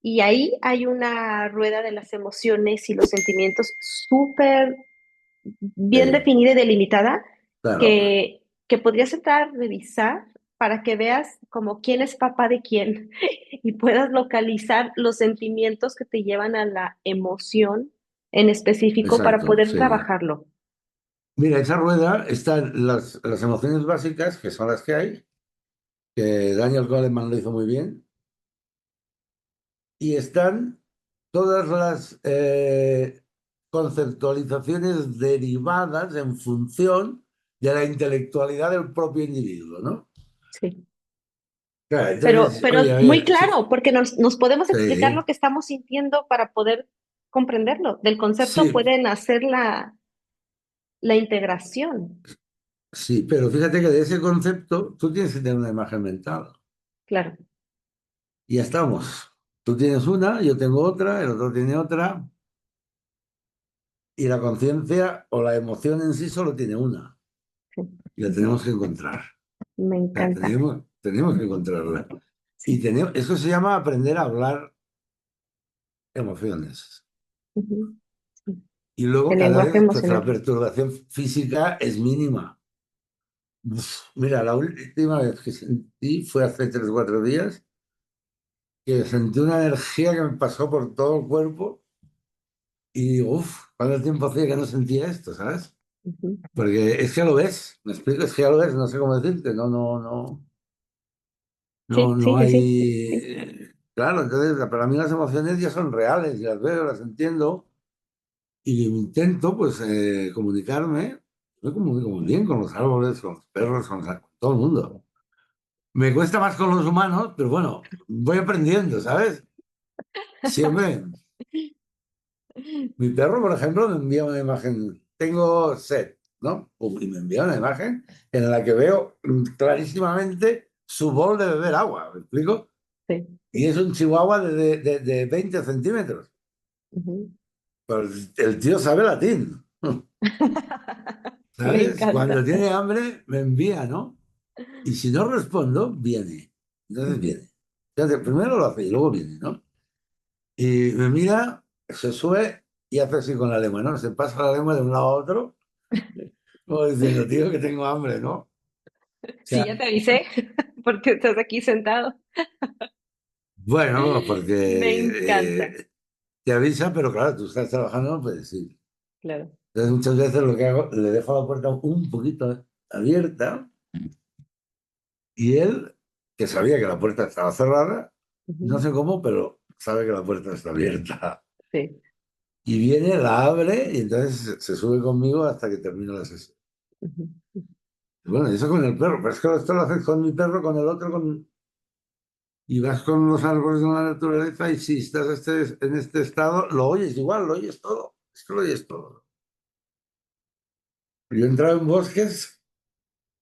y ahí hay una rueda de las emociones y los sentimientos súper bien Eh, definida y delimitada claro, que podrías entrar a revisar para que veas como quién es papá de quién y puedas localizar los sentimientos que te llevan a la emoción en específico para exacto, poder sí. trabajarlo. Mira, esa rueda están las emociones básicas, que son las que hay, que Daniel Goleman lo hizo muy bien, y están todas las conceptualizaciones derivadas en función de la intelectualidad del propio individuo, ¿no? Sí. Claro, entonces, Pero oye, a muy ver, claro, porque nos podemos explicar lo sí, que estamos sintiendo para poder comprenderlo. Del concepto sí, pueden hacer la integración. sí, pero fíjate que de ese concepto tú tienes que tener una imagen mental. Claro. Y ya estamos. Tú tienes una, yo tengo otra, el otro tiene otra, y la conciencia o la emoción en sí solo tiene una. Sí. Y la Ujú. tenemos que encontrar. Me O sea, encanta. tenemos que encontrarla. Y Sí. tenemos, eso se llama aprender a hablar emociones. Ujú. Sí. Y luego El cada lenguaje vez pues, la emocional. perturbación física es mínima. Mira, la última vez que sentí fue hace 3 o 4 días, que sentí una energía que me pasó por todo el cuerpo y digo, uff, ¿cuánto tiempo hacía que no sentía esto, ¿sabes? Ujú. Porque es que lo ves, me explico, es que ya lo ves, no sé cómo decirte, Sí, no sí, sí, sí, hay... sí. Claro, entonces para mí las emociones ya son reales, y las veo, las entiendo y intento pues comunicarme. Me comunico muy bien con los árboles, con los perros, con todo el mundo. Me cuesta más con los humanos, pero bueno, voy aprendiendo, ¿sabes? Siempre. Mi perro, por ejemplo, me envía una imagen. Tengo sed, ¿no? Pum, y me envía una imagen en la que veo clarísimamente su bol de beber agua, ¿me explico? Sí, Y sí. es un chihuahua de 20 centímetros. Ujú. Pero el tío sabe latín, Me ¿sabes? Cuando encanta. tiene hambre, me envía, ¿no? Y si no respondo, viene. Entonces Ujú. viene. Entonces, primero lo hace y luego viene, ¿no? Y me mira, se sube y hace así con la lengua, ¿no? Se pasa la lengua de un lado a otro, como diciendo, tío, que tengo hambre, ¿no? O Sí, sea, ya te avisé, porque estás aquí sentado. bueno, Me porque encanta. te avisa, pero claro, tú estás trabajando, no puedes ir. Claro. Entonces, muchas veces lo que hago, le dejo la puerta un poquito abierta y él, que sabía que la puerta estaba cerrada, no Ujú. sé cómo, pero sabe que la puerta está abierta. Sí. Y viene, la abre y entonces se sube conmigo hasta que termine la sesión. Ujú. Bueno, y eso con el perro, pero es que esto lo haces con mi perro, con el otro, y vas con los árboles de la naturaleza y si estás en este estado, lo oyes igual, lo oyes todo. Es que lo oyes todo. Yo he entrado en bosques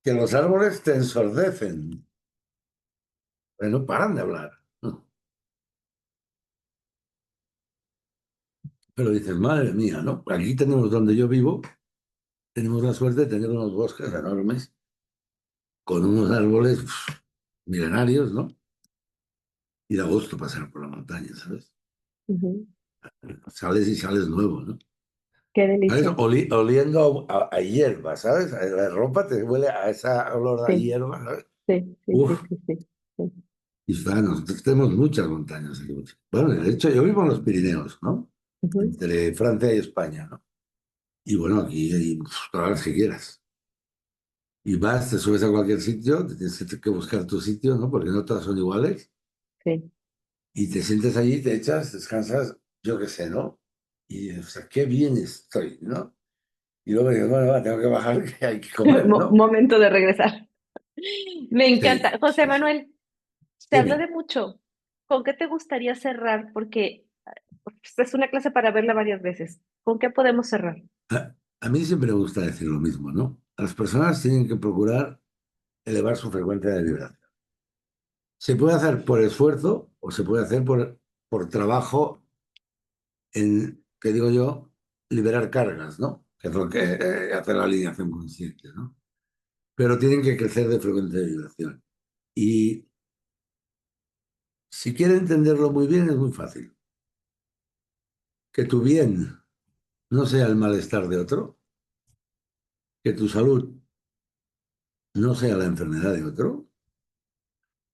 que los árboles te ensordecen, pero no paran de hablar. Pero dices, madre mía, ¿no? Aquí tenemos donde yo vivo, tenemos la suerte de tener unos bosques enormes con unos árboles milenarios, ¿no? Y da gusto pasar por la montaña, ¿sabes? Ujú. Sales y sales nuevo, ¿no? Qué ¿Sabes? delicia. Oliendo a hierba, ¿sabes? La ropa te huele a esa olor a Sí, hierba, ¿sabes? sí, sí, Uf, sí, sí, sí. Sí. y está, nosotros tenemos muchas montañas aquí. Bueno, de hecho, yo vivo en los Pirineos, ¿no? Ujú. Entre Francia y España, ¿no? Y bueno, aquí hay todas las que quieras. Y vas, te subes a cualquier sitio, te tienes que buscar tu sitio, ¿no? Porque no todas son iguales. Sí. Y te sientes allí, te echas, descansas, yo qué sé, ¿no? Y, o sea, qué bien estoy, ¿no? Y luego digo, bueno, va, tengo que bajar, que hay que comer, ¿no? Momento de regresar. Me Sí, encanta. José sí, sí. Manuel, se habló Dime. de mucho. ¿Con qué te gustaría cerrar? Porque pues, es una clase para verla varias veces. ¿Con qué podemos cerrar? A mí siempre me gusta decir lo mismo, ¿no? Las personas tienen que procurar elevar su frecuencia de vibración. Se puede hacer por esfuerzo o se puede hacer por trabajo en, ¿qué digo yo? liberar cargas, ¿no? Que es lo que hace la alineación consciente, ¿no? Pero tienen que crecer de frecuencia de vibración. Y si quieren entenderlo muy bien, es muy fácil. Que tu bien no sea el malestar de otro, que tu salud no sea la enfermedad de otro,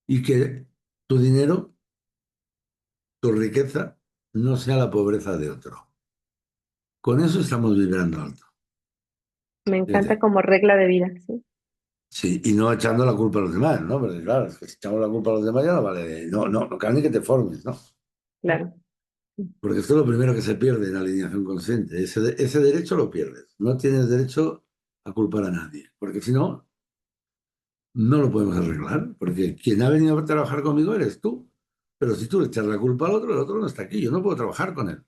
y que tu dinero, tu riqueza, no sea la pobreza de otro. Con eso estamos vibrando alto. Me encanta Fíjate. como regla de vida, ¿sí? Sí, y no echando la culpa a los demás, ¿no? Porque claro, es que si echamos la culpa a los demás ya no vale. No, no, no cabe ni que te formes, ¿no? Claro. Porque esto es lo primero que se pierde en la alineación consciente. Ese derecho lo pierdes. No tienes derecho a culpar a nadie. Porque si no, no lo podemos arreglar. Porque quien ha venido a trabajar conmigo eres tú. Pero si tú le echas la culpa al otro, el otro no está aquí. Yo no puedo trabajar con él.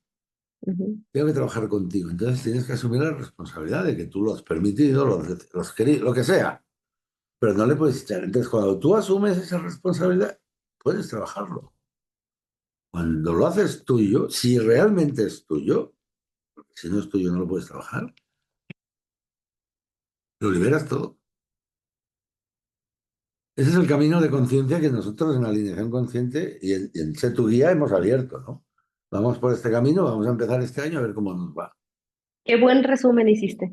Ujú, Tengo que trabajar contigo. Entonces tienes que asumir la responsabilidad de que tú lo has permitido, lo has querido, lo que sea. Pero no le puedes echar. Entonces, cuando tú asumes esa responsabilidad, puedes trabajarlo. Cuando lo haces tuyo, si realmente es tuyo, si no es tuyo no lo puedes trabajar, lo liberas todo. Ese es el camino de conciencia que nosotros en la alineación consciente y en Sé tu guía hemos abierto, ¿no? Vamos por este camino, vamos a empezar este año a ver cómo nos va. qué buen resumen hiciste.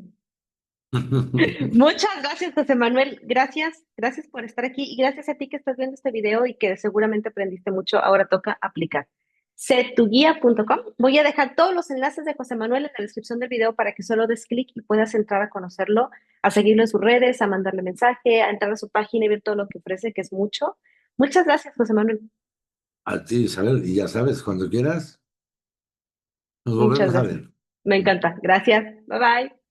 Muchas gracias, José Manuel. Gracias, gracias por estar aquí y gracias a ti que estás viendo este video y que seguramente aprendiste mucho. Ahora toca aplicar. Setuguía.com. Voy a dejar todos los enlaces de José Manuel en la descripción del video para que solo des clic y puedas entrar a conocerlo, a seguirlo en sus redes, a mandarle mensaje, a entrar a su página y ver todo lo que ofrece, que es mucho. Muchas gracias, José Manuel. A ti, Isabel, y ya sabes, cuando quieras, nos Muchas volvemos a gracias. ver. Me encanta. Gracias. Bye bye.